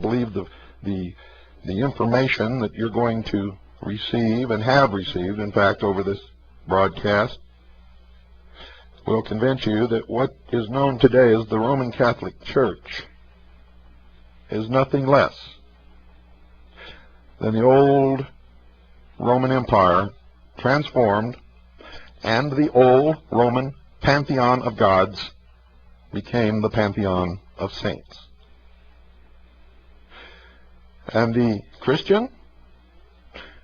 believe the information that you're going to receive and have received, in fact, over this broadcast, will convince you that what is known today as the Roman Catholic Church is nothing less than the old Roman Empire transformed, and the old Roman pantheon of gods became the pantheon of saints. And the Christian,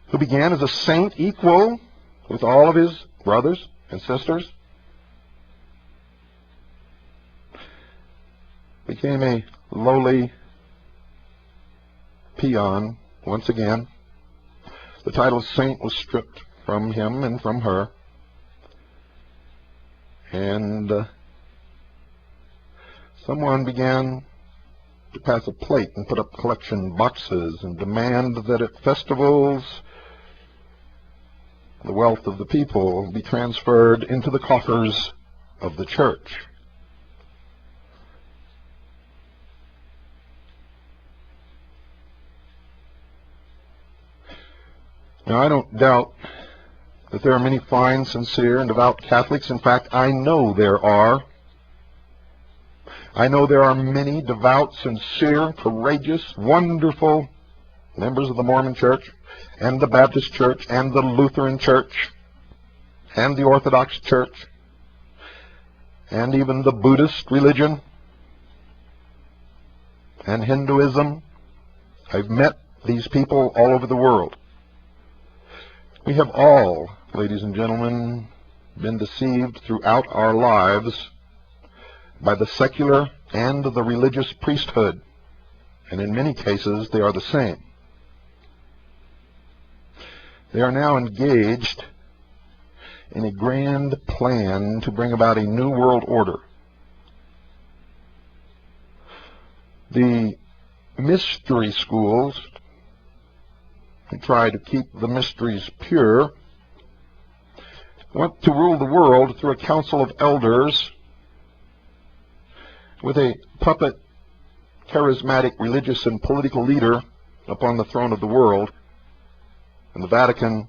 who began as a saint equal with all of his brothers and sisters, became a lowly peon once again. The title of saint was stripped from him and from her, and someone began to pass a plate and put up collection boxes and demand that at festivals the wealth of the people be transferred into the coffers of the church. Now, I don't doubt that there are many fine, sincere, and devout Catholics. In fact, I know there are. I know there are many devout, sincere, courageous, wonderful members of the Mormon Church, and the Baptist Church, and the Lutheran Church, and the Orthodox Church, and even the Buddhist religion, and Hinduism. I've met these people all over the world. We have all, ladies and gentlemen, been deceived throughout our lives by the secular and the religious priesthood, and in many cases they are the same. They are now engaged in a grand plan to bring about a new world order. The mystery schools, who try to keep the mysteries pure, want to rule the world through a council of elders with a puppet charismatic religious and political leader upon the throne of the world. And the Vatican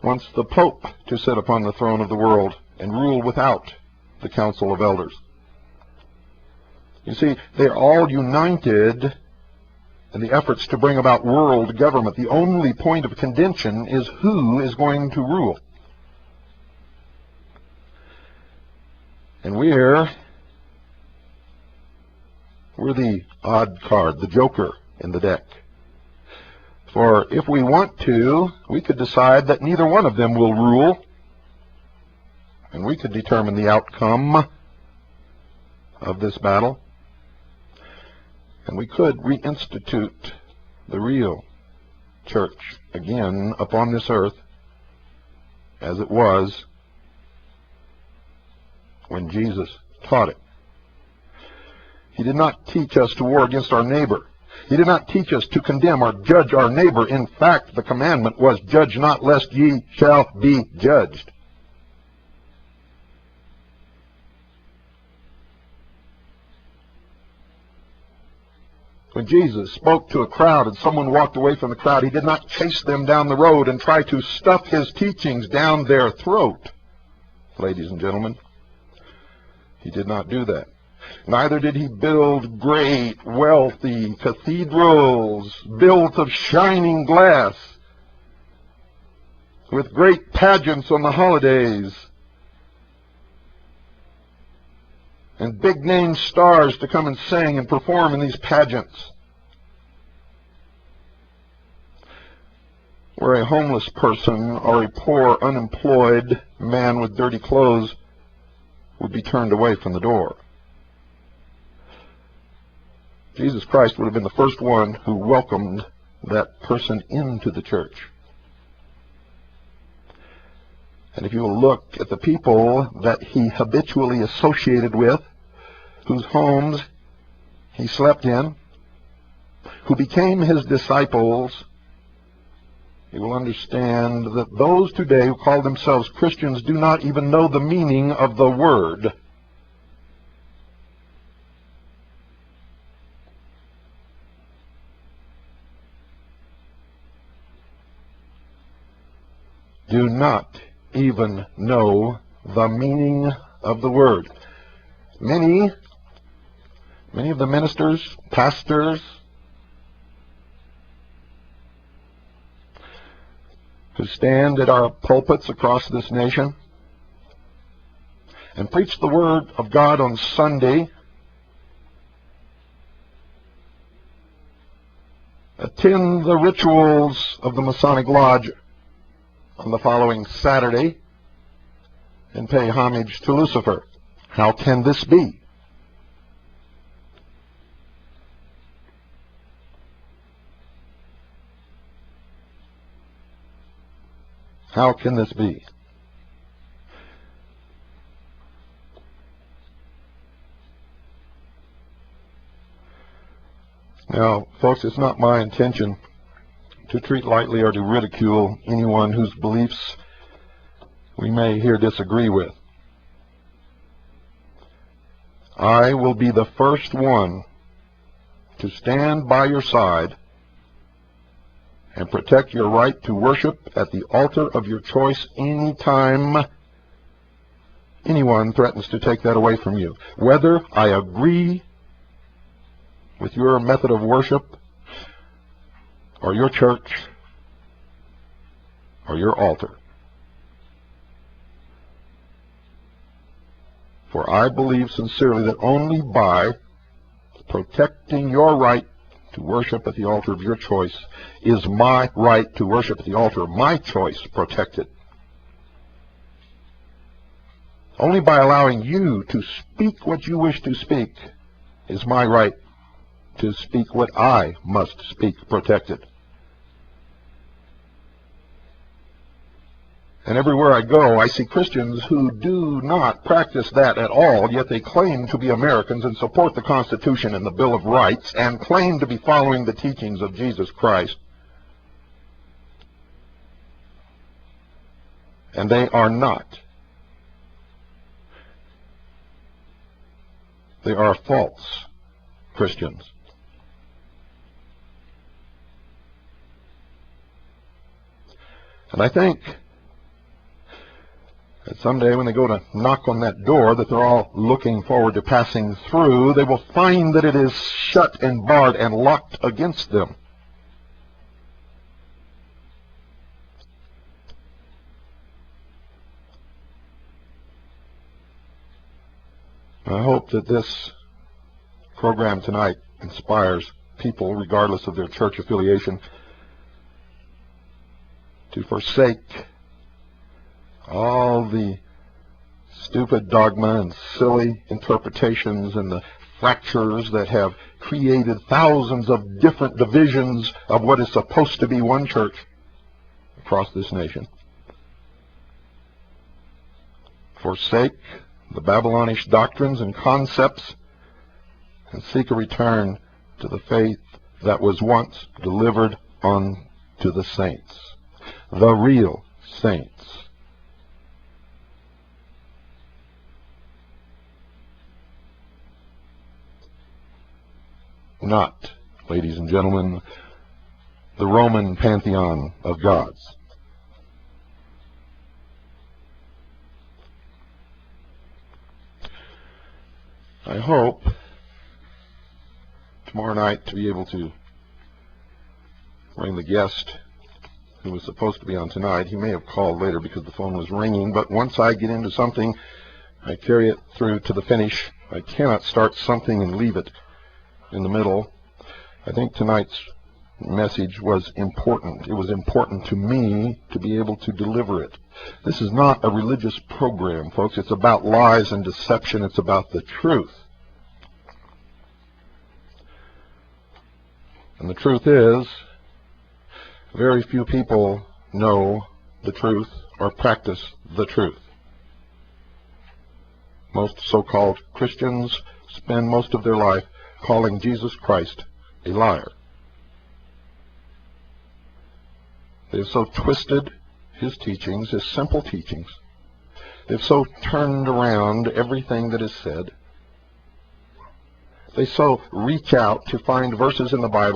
wants the Pope to sit upon the throne of the world and rule without the council of elders. You see, they are all united in the efforts to bring about world government. The only point of contention is who is going to rule. And we're the odd card, the joker in the deck. For if we want to, we could decide that neither one of them will rule, and we could determine the outcome of this battle. And we could reinstitute the real church again upon this earth as it was when Jesus taught it. He did not teach us to war against our neighbor. He did not teach us to condemn or judge our neighbor. In fact, the commandment was, "Judge not, lest ye shall be judged." When Jesus spoke to a crowd and someone walked away from the crowd, he did not chase them down the road and try to stuff his teachings down their throat. Ladies and gentlemen, he did not do that. Neither did he build great, wealthy cathedrals built of shining glass with great pageants on the holidays and big-name stars to come and sing and perform in these pageants, where a homeless person or a poor, unemployed man with dirty clothes would be turned away from the door. Jesus Christ would have been the first one who welcomed that person into the church. And if you will look at the people that he habitually associated with, whose homes he slept in, who became his disciples, you will understand that those today who call themselves Christians do not even know the meaning of the word. do not even know the meaning of the word. Many of the ministers, pastors, who stand at our pulpits across this nation and preach the Word of God on Sunday, attend the rituals of the Masonic Lodge on the following Saturday, and pay homage to Lucifer. How can this be? How can this be? Now, folks, it's not my intention to treat lightly or to ridicule anyone whose beliefs we may here disagree with. I will be the first one to stand by your side and protect your right to worship at the altar of your choice anytime anyone threatens to take that away from you. Whether I agree with your method of worship, or your church, or your altar. For I believe sincerely that only by protecting your right to worship at the altar of your choice is my right to worship at the altar of my choice protected. Only by allowing you to speak what you wish to speak is my right to speak what I must speak protected. And everywhere I go, I see Christians who do not practice that at all, yet they claim to be Americans and support the Constitution and the Bill of Rights and claim to be following the teachings of Jesus Christ. And they are not. They are false Christians. And I think that someday when they go to knock on that door that they're all looking forward to passing through, they will find that it is shut and barred and locked against them. I hope that this program tonight inspires people, regardless of their church affiliation, to forsake all the stupid dogma and silly interpretations and the fractures that have created thousands of different divisions of what is supposed to be one church across this nation. Forsake the Babylonish doctrines and concepts and seek a return to the faith that was once delivered unto the saints. The real saints. Not, ladies and gentlemen, the Roman pantheon of gods. I hope tomorrow night to be able to bring the guest who was supposed to be on tonight. He may have called later because the phone was ringing, but once I get into something, I carry it through to the finish. I cannot start something and leave it in the middle. I think tonight's message was important. It was important to me to be able to deliver it. This is not a religious program, folks. It's about lies and deception. It's about the truth. And the truth is, very few people know the truth or practice the truth. Most so-called Christians spend most of their life calling Jesus Christ a liar. They've so twisted his teachings, his simple teachings. They've so turned around everything that is said. They so reach out to find verses in the Bible